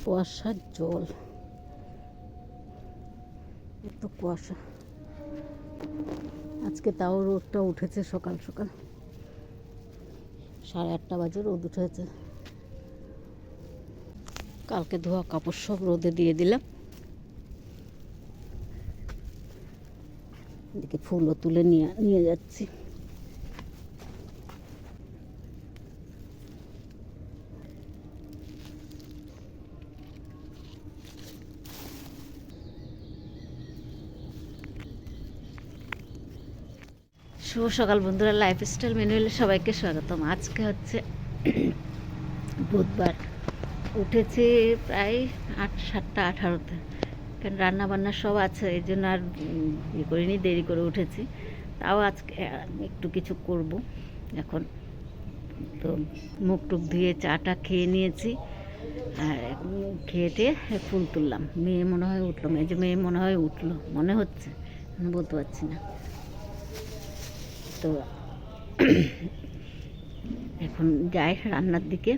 কুয়াশার জল, এত কুয়াশা। আজকে তাও রোদটা উঠেছে সকাল সকাল, 8:30 বাজে রোদ উঠেছে। কালকে ধোয়া কাপড় সব রোদে দিয়ে দিলাম। এদিকে ফুলও তুলে নিয়ে যাচ্ছি। শুভ সকাল বন্ধুরা, লাইফস্টাইল ম্যানুয়ালে সবাইকে স্বাগতম। আজকে হচ্ছে বুধবার। উঠেছি প্রায় 7:18-তে, কারণ রান্না বান্না সব আছে, এই জন্য আর ইয়ে করিনি, দেরি করে উঠেছি। তাও আজকে একটু কিছু করব। এখন তো মুখ টুক ধুয়ে চাটা খেয়ে নিয়েছি, আর খেয়ে টেয়ে ফুল তুললাম। মেয়ে মনে হয় উঠলো, মেয়ে মনে হয় উঠলো মনে হচ্ছে, বলতে পারছি না। তো এখন যাই রান্নার দিকে।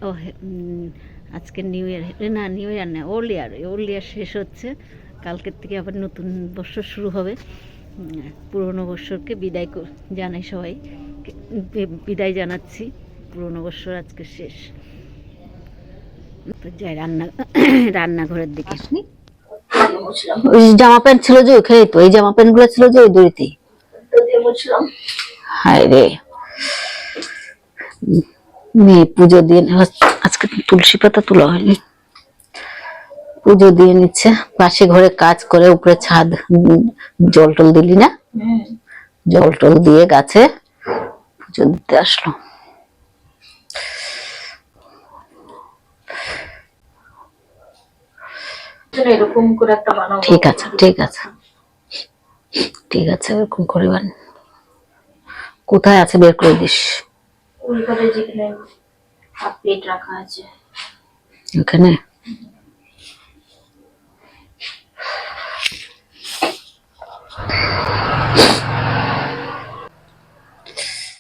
ও আজকে নিউ ইয়ার না, ওল্ড ইয়ার শেষ হচ্ছে। কালকের থেকে আবার নতুন বছর শুরু হবে। পুরনো বছরকে বিদায় জানাই, সবাই বিদায় জানাচ্ছি। পুরনো বছর আজকে শেষ। তো যাই রান্নাঘরের দিকে। ওই জামা প্যান্ট ছিল যে ওখানে, তো এই জামা প্যান্ট গুলো ছিল যে ওই দড়িতেই। হায় রে, মেয়ে পুজো দিয়ে, আজকে তুলসী পাতা তোলা হয়নি, পুজো দিয়ে নিচ্ছে। পাশে ঘরে কাজ করে, উপরে ছাদ জল টল দিলি না, জল টল দিয়ে গাছে পুজো দিতে আসলো। এরকম করে একটা বানাবো। ঠিক আছে এরকম করে বান। কোথায় আছে বের করে দিস। ওই ঘরে যেখানে হাফ প্লেট রাখা আছে ওখানে।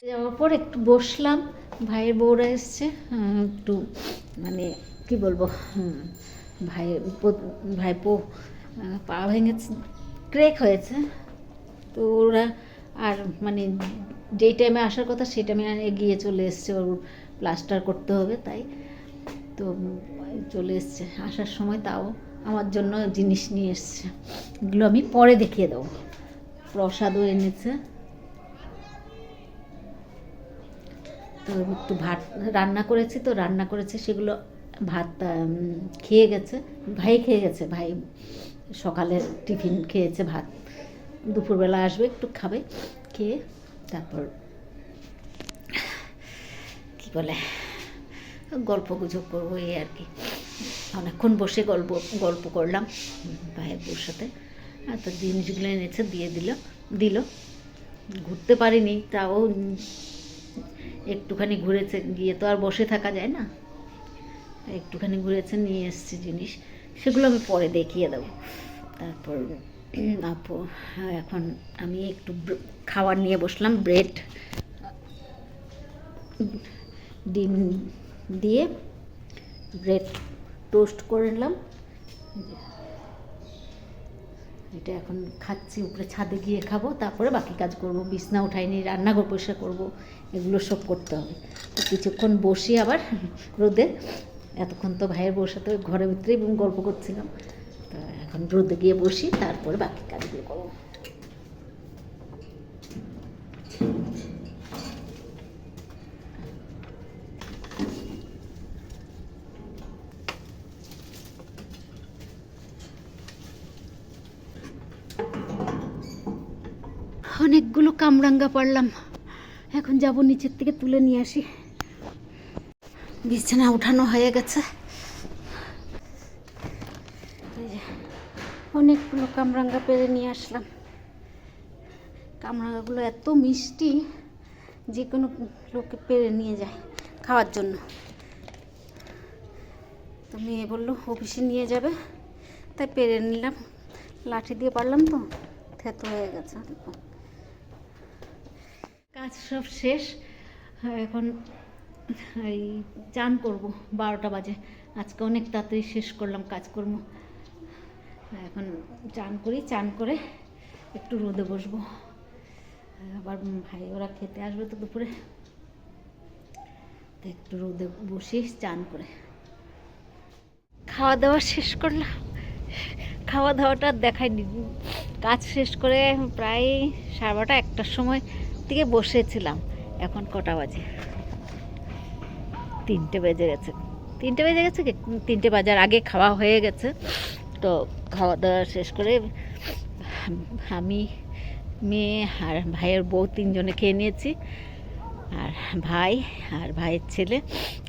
যাওয়ার পর একটু বসলাম, ভাইয়ের বউরা এসছে, একটু মানে কি বলবো, ভাইপো পা ভেঙেছে, ক্রেক হয়েছে। তো ওরা আর মানে যেই টাইমে আসার কথা সেই টাইমে এগিয়ে চলে এসছে, ওর প্লাস্টার করতে হবে, তাই তো চলে এসছে। আসার সময় তাও আমার জন্য জিনিস নিয়ে এসছে, এগুলো আমি পরে দেখিয়ে দেবো। প্রসাদও এনেছে। তো একটু ভাত রান্না করেছে, সেগুলো ভাত খেয়ে গেছে, ভাই সকালে টিফিন খেয়েছে, ভাত দুপুরবেলা আসবে, একটু খাবে, খেয়ে তারপর কি বলে গল্প গুজব করবো, এই আর কি। অনেকক্ষণ বসে গল্প করলাম ভাইয়ের বউর সাথে। আর তো জিনিসগুলো এনেছে দিল। ঘুরতে পারিনি, তাও একটুখানি ঘুরেছে, গিয়ে তো আর বসে থাকা যায় না, একটুখানি ঘুরেছে, নিয়ে এসছে জিনিস, সেগুলো আমি পরে দেখিয়ে দেবো। তারপর এখন আমি একটু খাবার নিয়ে বসলাম, ব্রেড ডিম দিয়ে ব্রেড টোস্ট করে নিলাম, এটা এখন খাচ্ছি। উপরে ছাদে গিয়ে খাবো, তারপরে বাকি কাজ করব। বিছনা উঠাইনি, রান্নাঘর পরিষ্কার করব, এগুলো সব করতে হবে। তো কিছুক্ষণ বসি আবার রোদে। এতক্ষণ তো ভাইয়ের বউর সাথে ঘরের ভিতরেই গল্প করছিলাম, তো এখন রোদে গিয়ে বসি, তারপরে বাকি কাজগুলো করবো। অনেকগুলো কামরাঙ্গা পারলাম, এখন যাব নিচের থেকে তুলে নিয়ে আসি। বিছানা উঠানো হয়ে গেছে, অনেকগুলো কামরাঙ্গা পেরে নিয়ে আসলাম। কামরাঙ্গাগুলো এত মিষ্টি, যে কোনো লোকে পেরে নিয়ে যায় খাওয়ার জন্য। তো মেয়ে বললো অফিসে নিয়ে যাবে, তাই পেরে নিলাম। লাঠি দিয়ে পারলাম তো, থেতো হয়ে গেছে। কাজ সব শেষ, এখন এই চান করব, 12টা বাজে। আজকে অনেক তাড়াতাড়ি শেষ করলাম কাজকর্ম। এখন চান করে একটু রোদে বসবো। আবার ভাই ওরা খেতে আসবে তো দুপুরে, তো একটু রোদে বসি চান করে। খাওয়া দাওয়া শেষ করলাম। খাওয়া দাওয়াটা দেখাইনি, কাজ শেষ করে প্রায় 12:30 1টার সময় থেকে বসেছিলাম। এখন কটা বাজে? 3টে বেজে গেছে। 3টে বেজে গেছে কি 3টে বাজার আগে খাওয়া হয়ে গেছে। তো খাওয়া দাওয়া শেষ করে আমি, মেয়ে আর ভাইয়ের বউ 3জনে খেয়ে নিয়েছি। আর ভাই আর ভাইয়ের ছেলে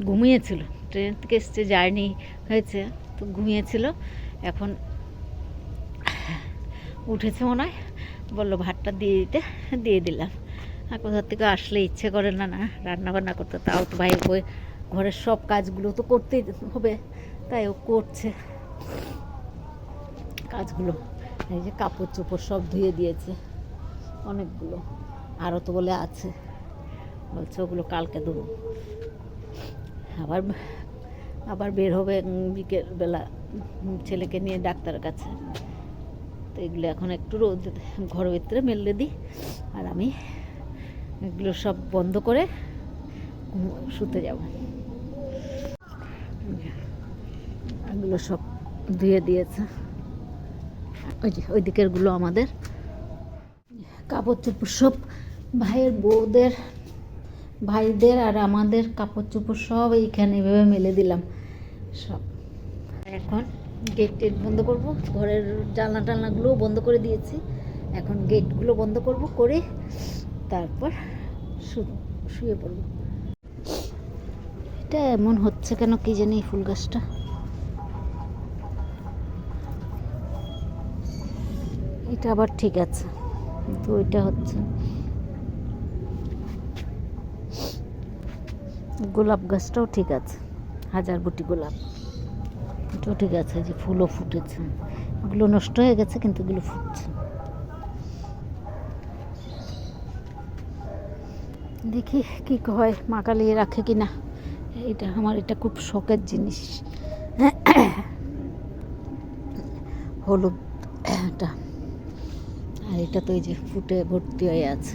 ঘুমিয়েছিল, ট্রেন থেকে এসছে, জার্নি হয়েছে তো ঘুমিয়েছিল। এখন উঠেছে মনে হয়, বললো ভাতটা দিয়ে দিতে, দিয়ে দিলাম। আর কোথা থেকে আসলে ইচ্ছে করে না রান্না বান্না করতে, তাও তো ভাই বই ঘরের সব কাজগুলো তো করতেই হবে, তাই ও করছে কাজগুলো। এই যে কাপড় চোপড় সব ধুয়ে দিয়েছে অনেকগুলো, আরও তো বলে আছে, বলছে ওগুলো কালকে দেবো। আবার বের হবে বিকেলবেলা ছেলেকে নিয়ে ডাক্তারের কাছে। তো এগুলো এখন একটু রোদ ঘরের ভিতরে মেলে দিই, আর আমি এগুলো সব বন্ধ করে শুতে যাব। এগুলো সব ধুয়ে দিয়েছে, ওই দিকেরগুলো আমাদের। কাপড় চোপড় সব ভাইদের আর আমাদের কাপড় চোপড় সব এইখানে এভাবে মেলে দিলাম সব। এখন গেট বন্ধ করব, ঘরের জানলাগুলোও বন্ধ করে দিয়েছি। এখন গেটগুলো বন্ধ করে তারপর শুয়ে পড়ব। এটা এমন হচ্ছে কেন কি জানি, ফুল গাছটা। এটা আবার ঠিক আছে, কিন্তু ওইটা হচ্ছে। গোলাপ গাছটাও ঠিক আছে, হাজারবুটি গোলাপ, এটাও ঠিক আছে, যে ফুলও ফুটেছে। এগুলো নষ্ট হয়ে গেছে কিন্তু এগুলো ফুটছে। দেখি কি হয়, মা কালী রাখে কি না। এটা খুব শখের জিনিস, হলুদ এটা। আর এটা তো এই যে ফুটে ভর্তি হয়ে আছে।